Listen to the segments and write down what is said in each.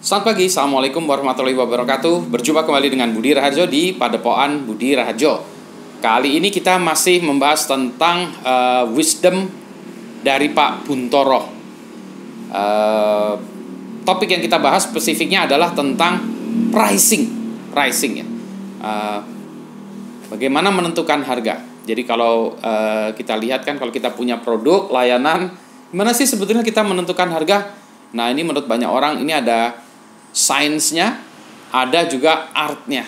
Selamat pagi, Assalamualaikum warahmatullahi wabarakatuh. Berjumpa kembali dengan Budi Raharjo di Padepokan Budi Raharjo. Kali ini kita masih membahas tentang wisdom dari Pak Buntoro. Topik yang kita bahas spesifiknya adalah tentang pricing ya. Bagaimana menentukan harga. Jadi kalau kita lihat kan, kalau kita punya produk, layanan, gimana sih sebetulnya kita menentukan harga? Nah, ini menurut banyak orang ini ada sainsnya, ada juga artnya.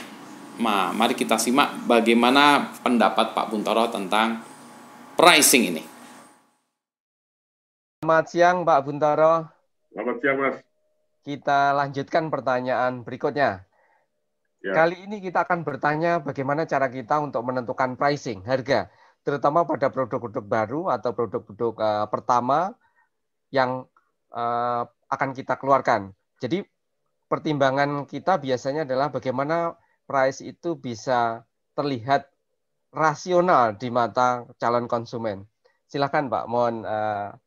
Nah, mari kita simak bagaimana pendapat Pak Buntoro tentang pricing ini. Selamat siang Pak Buntoro. Selamat siang Mas. Kita lanjutkan pertanyaan berikutnya. Ya. Kali ini kita akan bertanya bagaimana cara kita untuk menentukan pricing, harga, terutama pada produk-produk baru atau produk-produk pertama yang akan kita keluarkan. Jadi pertimbangan kita biasanya adalah bagaimana price itu bisa terlihat rasional di mata calon konsumen. Silakan Pak, mohon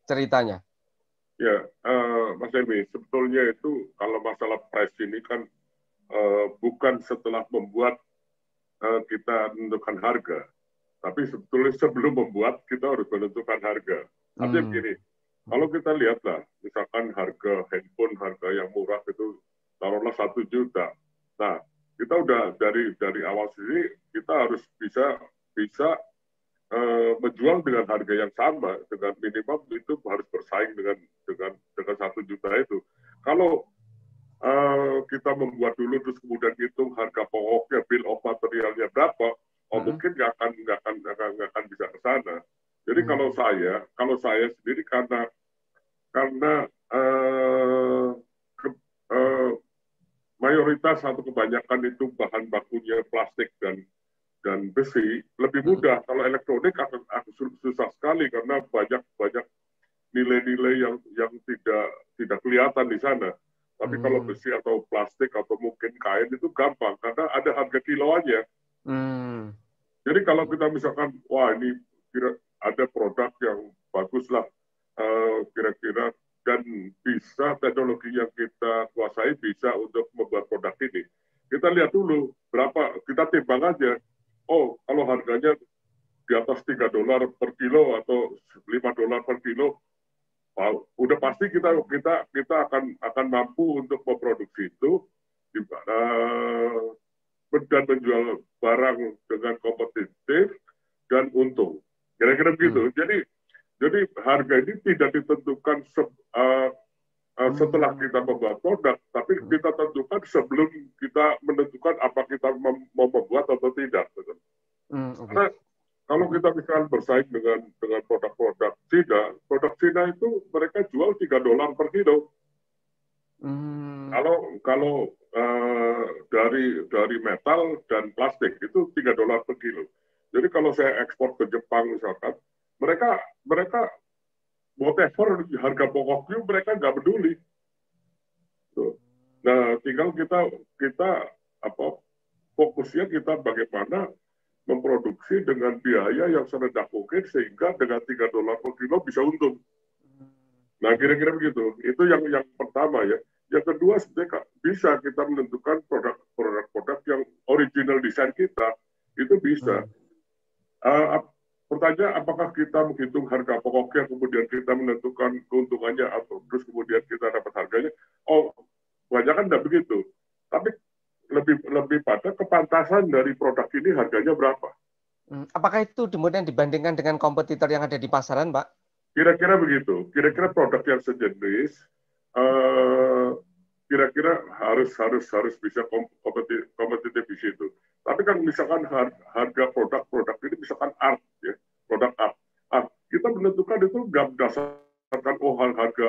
ceritanya. Ya, Mas Emi, sebetulnya itu kalau masalah price ini kan bukan setelah membuat kita menentukan harga, tapi sebetulnya sebelum membuat kita harus menentukan harga. Artinya begini, kalau kita lihatlah, misalkan harga handphone, harga yang murah itu taruhlah 1 juta. Nah, kita udah dari awal sini kita harus bisa menjual dengan harga yang sama, dengan minimum itu harus bersaing dengan 1 juta itu. Kalau kita membuat dulu terus kemudian hitung harga pokoknya, bill of materialnya berapa, mungkin nggak akan bisa ke sana. Jadi kalau saya sendiri karena mayoritas atau kebanyakan itu bahan bakunya plastik dan besi, lebih mudah. Kalau elektronik akan susah sekali karena banyak nilai-nilai yang tidak kelihatan di sana. Tapi kalau besi atau plastik atau mungkin kain itu gampang karena ada harga kiloannya. Jadi kalau kita misalkan, wah ini ada produk yang bagus lah, kira-kira dan bisa teknologi yang kita kuasai bisa untuk membuat produk ini. Kita lihat dulu berapa, kita timbang aja. Oh, kalau harganya di atas $3 per kilo atau $5 per kilo, udah pasti kita akan mampu untuk memproduksi itu dan menjual barang dengan kompetitif dan untung. Kira-kira begitu. Jadi harga ini tidak ditentukan setelah kita membuat produk, tapi kita tentukan sebelum kita menentukan apa kita mau membuat atau tidak. Karena kalau kita misalkan bersaing dengan produk-produk Cina itu mereka jual $3 per kilo. Kalau dari metal dan plastik itu $3 per kilo. Jadi kalau saya ekspor ke Jepang misalkan, mereka whatever harga pokoknya mereka nggak peduli. Nah, tinggal kita fokusnya kita bagaimana memproduksi dengan biaya yang serendah mungkin sehingga dengan $3 per kilo bisa untung. Nah, kira-kira begitu. Itu yang pertama ya. Yang kedua, sebenarnya bisa kita menentukan produk-produk yang original desain kita itu bisa. Pertanyaan, apakah kita menghitung harga pokoknya kemudian kita menentukan keuntungannya atau terus kemudian kita dapat harganya? Oh, banyak kan tidak begitu. Tapi lebih pada kepantasan dari produk ini harganya berapa. Apakah itu kemudian dibandingkan dengan kompetitor yang ada di pasaran, Pak? Kira-kira begitu. Kira-kira produk yang sejenis, kira-kira harus bisa kompetitif di situ. Tapi kan misalkan harga produk ini misalkan art ya, produk art. Kita menentukan itu nggak berdasarkan harga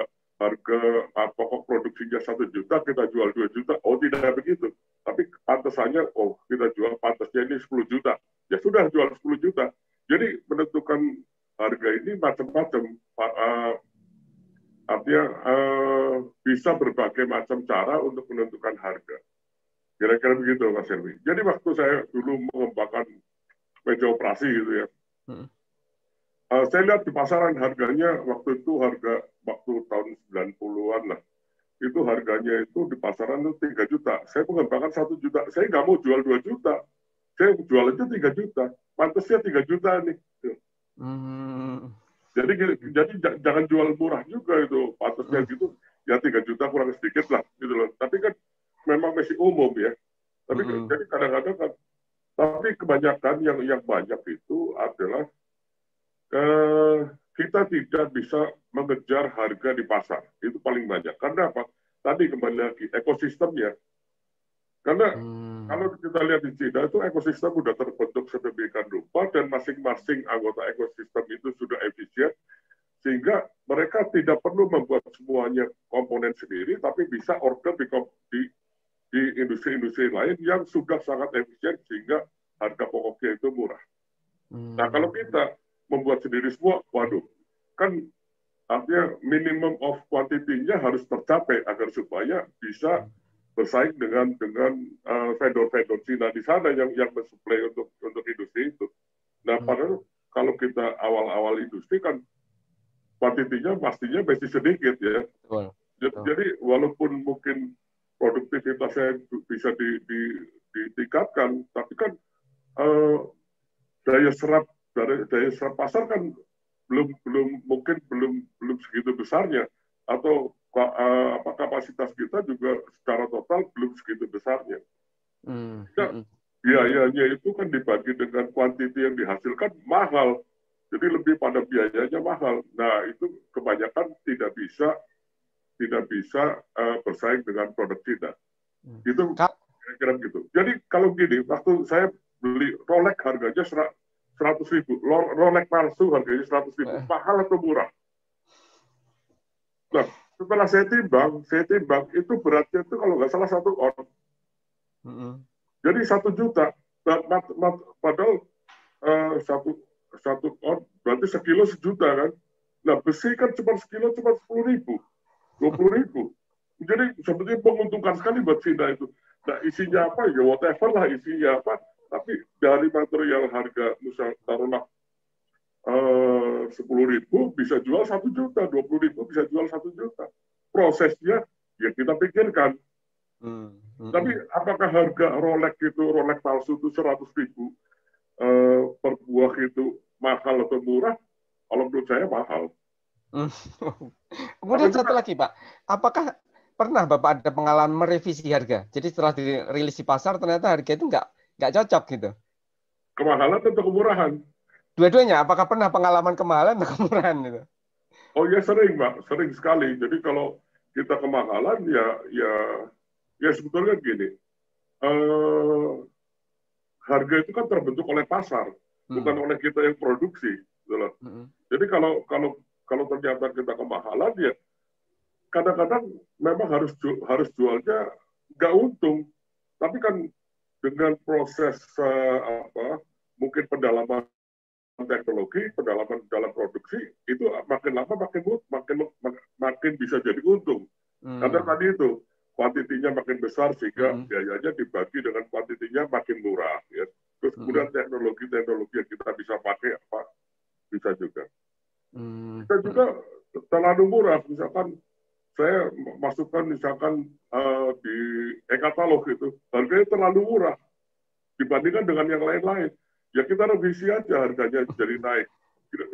pokok produksinya 1 juta, kita jual 2 juta. Oh, tidak begitu. Tapi pantasannya, kita jual pantasnya ini 10 juta. Ya sudah, jual 10 juta. Jadi menentukan harga ini macam-macam. Artinya bisa berbagai macam cara untuk menentukan harga. Kira-kira begitu, Mas Helmi. Jadi waktu saya dulu mengembangkan meja operasi gitu ya, saya lihat di pasaran harganya waktu itu waktu tahun 90-an lah, itu harganya itu di pasaran itu 3 juta. Saya mengembangkan 1 juta. Saya nggak mau jual 2 juta. Saya jual aja 3 juta. Pantasnya 3 juta nih. Jadi jangan jual murah juga itu. Pantasnya gitu. Ya 3 juta kurang sedikit lah. Gitu loh. Tapi kan memang masih umum ya. Tapi jadi kadang-kadang kan. Tapi kebanyakan yang banyak itu adalah kita tidak bisa mengejar harga di pasar. Itu paling banyak. Karena apa? Tadi kembali lagi, ekosistemnya. Karena kalau kita lihat di Cina, itu ekosistem sudah terbentuk sedemikian rupa, dan masing-masing anggota ekosistem itu sudah efisien, sehingga mereka tidak perlu membuat semuanya komponen sendiri, tapi bisa order di industri-industri lain yang sudah sangat efisien, sehingga harga pokoknya itu murah. Nah, kalau kita membuat sendiri semua, waduh, kan artinya minimum of quantity-nya harus tercapai agar supaya bisa bersaing dengan vendor-vendor Cina di sana yang mensuplai untuk industri itu. Nah, padahal kalau kita awal-awal industri kan quantity-nya pastinya masih sedikit ya. Jadi walaupun mungkin produktivitasnya bisa ditingkatkan, tapi kan daya serap pasar kan belum segitu besarnya, atau kapasitas kita juga secara total belum segitu besarnya. Biayanya itu kan dibagi dengan kuantiti yang dihasilkan mahal, jadi lebih pada biayanya mahal. Nah, itu kebanyakan tidak bisa bersaing dengan produk Cina. Itu kira-kira gitu. Jadi kalau gini, waktu saya beli Rolex harganya 100.000, Rolex palsu harganya 100.000, mahal atau murah? Nah, setelah saya timbang itu beratnya itu kalau nggak salah 1 ons. Jadi 1 juta, padahal 1 ons berarti sekilo 1 juta kan? Nah, besi kan cuma sekilo cuma 10.000, 20.000. Jadi sebetulnya menguntungkan sekali buat Cina itu. Nah, isinya apa ya whatever lah isinya apa. Tapi dari material harga misal taruhlah 10.000 bisa jual 1 juta, 20.000 bisa jual 1 juta. Prosesnya ya kita pikirkan. Tapi apakah harga Rolex palsu itu 100.000 per buah itu mahal atau murah? Kalau menurut saya mahal. Kemudian satu lagi Pak, apakah pernah Bapak ada pengalaman merevisi harga? Jadi setelah dirilis di pasar ternyata harga itu nggak cocok gitu. Kemahalan atau kemurahan? Dua-duanya. Apakah pernah pengalaman kemahalan atau kemurahan itu? Oh ya sering, Pak. Sering sekali. Jadi kalau kita kemahalan ya sebetulnya gini. Harga itu kan terbentuk oleh pasar, bukan oleh kita yang produksi. Gitu. Jadi kalau ternyata kita kemahalan ya kadang-kadang memang harus jualnya nggak untung. Tapi kan dengan proses mungkin pendalaman teknologi, pendalaman dalam produksi itu makin lama makin bisa jadi untung. Karena tadi itu kuantitinya makin besar sehingga biayanya dibagi dengan kuantitinya makin murah. Ya. Terus kemudian teknologi yang kita bisa pakai bisa juga. Kita juga terlalu murah. Misalkan saya masukkan di e-katalog itu harganya terlalu murah dibandingkan dengan yang lain-lain. Ya kita revisi aja harganya jadi naik.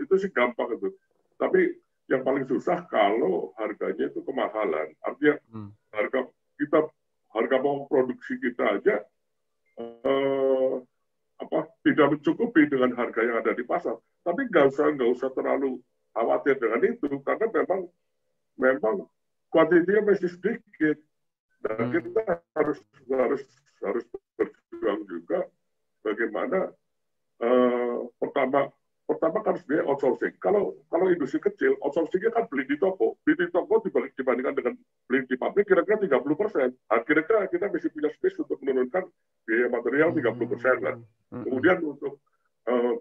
Itu sih gampang itu. Tapi yang paling susah kalau harganya itu kemahalan. Artinya harga mau produksi kita aja tidak mencukupi dengan harga yang ada di pasar. Tapi nggak usah terlalu khawatir dengan itu karena memang kuantitinya masih sedikit. Dan kita harus berjuang juga bagaimana pertama kan sebenarnya outsourcing. Kalau industri kecil, outsourcingnya kan beli di toko dibandingkan dengan beli di pabrik kira-kira 30%. Kira-kira kita masih punya space untuk menurunkan biaya material 30% lah. Kemudian untuk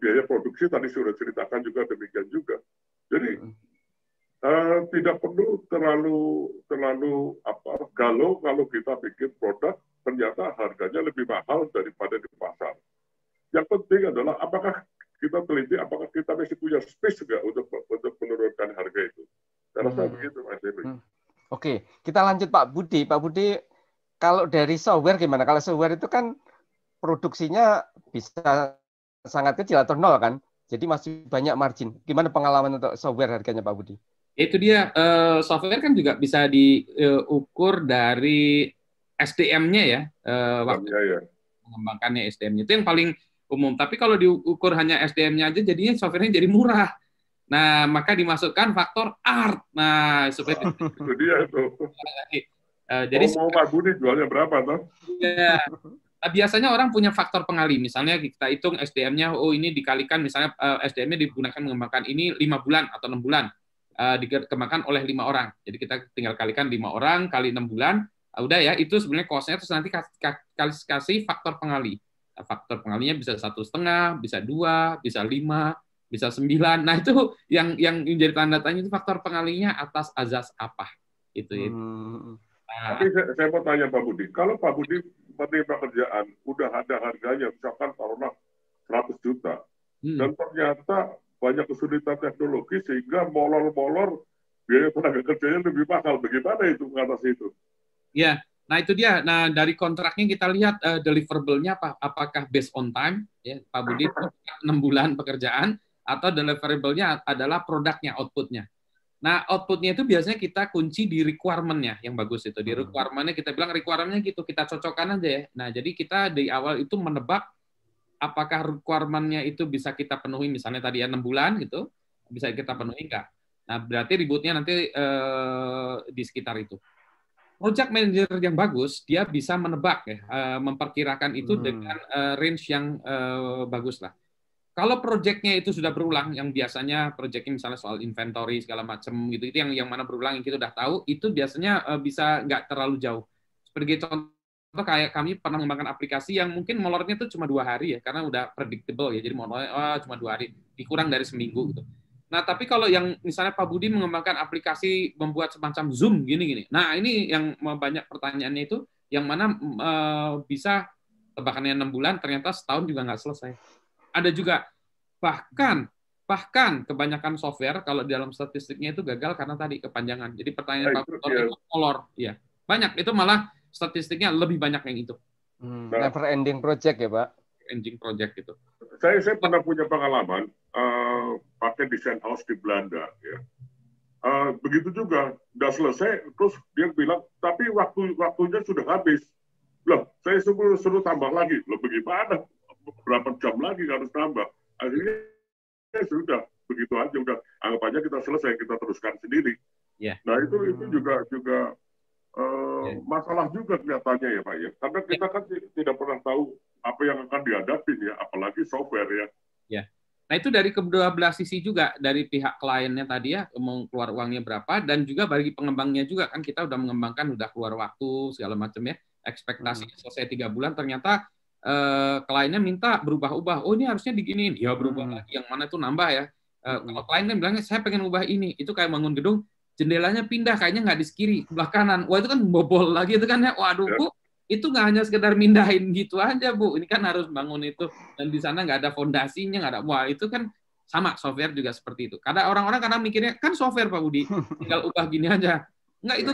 biaya produksi tadi sudah ceritakan juga demikian juga. Jadi tidak perlu terlalu galau kalau kita bikin produk ternyata harganya lebih mahal daripada di pasar. Yang penting adalah apakah kita teliti, apakah kita masih punya space juga untuk menurunkan harga itu. Saya rasa begitu, Mas Dewi. Oke, kita lanjut Pak Budi. Pak Budi, kalau dari software gimana? Kalau software itu kan produksinya bisa sangat kecil atau nol kan? Jadi masih banyak margin. Gimana pengalaman untuk software harganya Pak Budi? Itu dia, software kan juga bisa diukur dari SDM-nya ya, waktu Ya. mengembangkannya SDM-nya. Itu yang paling umum. Tapi kalau diukur hanya SDM-nya aja, jadinya software-nya jadi murah. Nah, maka dimasukkan faktor art. Nah, supaya Itu dia tuh. jadi Mau Pak Budi jualnya berapa toh? ya, biasanya orang punya faktor pengali. Misalnya kita hitung SDM-nya, oh ini dikalikan, misalnya SDM-nya digunakan mengembangkan ini 5 bulan atau 6 bulan. Dikembangkan oleh 5 orang. Jadi kita tinggal kalikan 5 orang kali 6 bulan. Udah ya, itu sebenarnya cost-nya terus nanti kasih faktor pengali. Faktor pengalinya bisa 1,5, bisa 2, bisa 5, bisa 9. Nah, itu yang menjadi tanda tanya itu faktor pengalinya atas azas apa. Itu ya. Nah, tapi saya mau tanya Pak Budi, kalau Pak Budi menerima kerjaan, udah ada harganya, misalkan taruhlah 100 juta, dan ternyata banyak kesulitan teknologi sehingga molor-molor biaya tenaga kerjanya lebih mahal. Bagaimana itu mengatasi itu? Ya, nah itu dia. Nah, dari kontraknya kita lihat deliverable-nya apa? Apakah based on time? Ya, Pak Budi 6 bulan pekerjaan, atau deliverable-nya adalah produknya, output-nya. Nah, output-nya itu biasanya kita kunci di requirement-nya yang bagus itu. Di requirement-nya kita bilang requirement-nya gitu, kita cocokkan aja ya. Nah, jadi kita di awal itu menebak apakah requirement-nya itu bisa kita penuhi, misalnya tadi ya 6 bulan gitu, bisa kita penuhi enggak. Nah, berarti ributnya nanti di sekitar itu. Project manager yang bagus, dia bisa menebak ya, memperkirakan itu dengan range yang bagus lah. Kalau proyeknya itu sudah berulang, yang biasanya proyeknya misalnya soal inventory segala macam gitu, itu yang mana berulang yang kita udah tahu, itu biasanya bisa nggak terlalu jauh. Seperti contoh kayak kami pernah mengembangkan aplikasi yang mungkin molornya itu cuma 2 hari ya, karena udah predictable ya, jadi molornya cuma 2 hari, dikurang dari seminggu gitu. Nah, tapi kalau yang misalnya Pak Budi mengembangkan aplikasi membuat semacam Zoom gini-gini, nah ini yang banyak pertanyaannya itu, yang mana bisa tebakannya 6 bulan, ternyata setahun juga nggak selesai. Ada juga bahkan kebanyakan software kalau di dalam statistiknya itu gagal karena tadi kepanjangan. Jadi pertanyaan Pak Victor itu molor, ya. Banyak itu malah statistiknya lebih banyak yang itu. Never ending project ya, Pak. Ending project itu. Saya pernah punya pengalaman pakai desain house di Belanda ya. Begitu juga, udah selesai, terus dia bilang, tapi waktunya sudah habis. Loh, saya suruh tambah lagi. Loh, bagaimana? Berapa jam lagi harus tambah? Akhirnya sudah begitu aja, udah anggap aja kita selesai, kita teruskan sendiri. Yeah. Nah itu juga masalah juga kelihatannya ya Pak ya, karena kita kan tidak pernah tahu apa yang akan dihadapi ya, apalagi software ya. Yeah. Nah itu dari kedua belah sisi juga, dari pihak kliennya tadi ya, mau keluar uangnya berapa, dan juga bagi pengembangnya juga, kan kita udah mengembangkan, udah keluar waktu segala macam ya, ekspektasinya selesai 3 bulan, ternyata kliennya minta berubah-ubah, oh ini harusnya diginiin, ya berubah lagi, yang mana itu nambah ya. Kalau klien kan bilangnya, saya pengen ubah ini, itu kayak bangun gedung, jendelanya pindah, kayaknya nggak di kiri, sebelah kanan, wah itu kan bobol lagi, itu kan ya, waduh Bu, itu nggak hanya sekedar mindahin gitu aja Bu, ini kan harus bangun itu, dan di sana nggak ada fondasinya, nggak ada, wah itu kan sama, software juga seperti itu. Karena orang-orang kadang mikirnya, kan software Pak Budi, tinggal ubah gini aja. Enggak, itu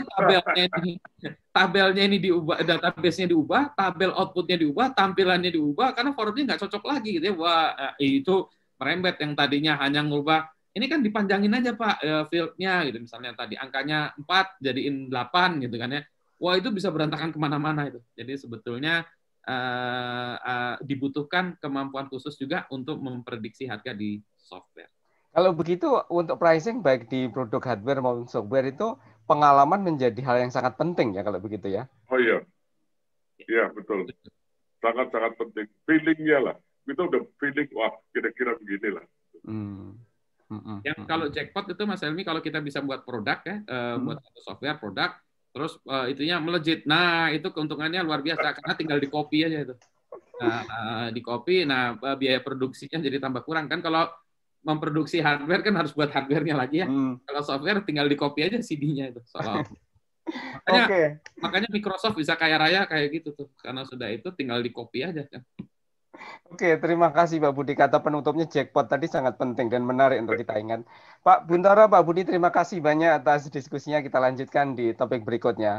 tabelnya ini diubah, database-nya diubah, tabel output-nya diubah, tampilannya diubah, karena formnya nggak cocok lagi gitu ya. Wah, itu merembet yang tadinya hanya ngubah, ini kan dipanjangin aja Pak field-nya gitu, misalnya tadi angkanya 4 jadiin 8 gitu kan ya. Wah, itu bisa berantakan kemana-mana itu. Jadi sebetulnya dibutuhkan kemampuan khusus juga untuk memprediksi harga di software. Kalau begitu untuk pricing baik di produk hardware maupun software itu pengalaman menjadi hal yang sangat penting ya kalau begitu ya. Oh iya. Iya, betul. Sangat-sangat penting. Feeling-nya lah. Kita udah feeling, wah kira-kira beginilah. Yang kalau jackpot itu Mas Helmi, kalau kita bisa buat produk ya, buat software produk, terus itunya melejit. Nah, itu keuntungannya luar biasa karena tinggal di copy aja itu. Nah, di copy, nah biaya produksinya jadi tambah kurang kan. Kalau memproduksi hardware kan harus buat hardware-nya lagi ya. Kalau software tinggal di copy aja CD-nya itu. Makanya Microsoft bisa kaya raya kayak gitu tuh, karena sudah itu tinggal di copy aja kan. Oke, terima kasih Pak Budi. Kata penutupnya jackpot tadi sangat penting dan menarik untuk kita ingat. Pak Buntoro, Pak Budi, terima kasih banyak atas diskusinya. Kita lanjutkan di topik berikutnya.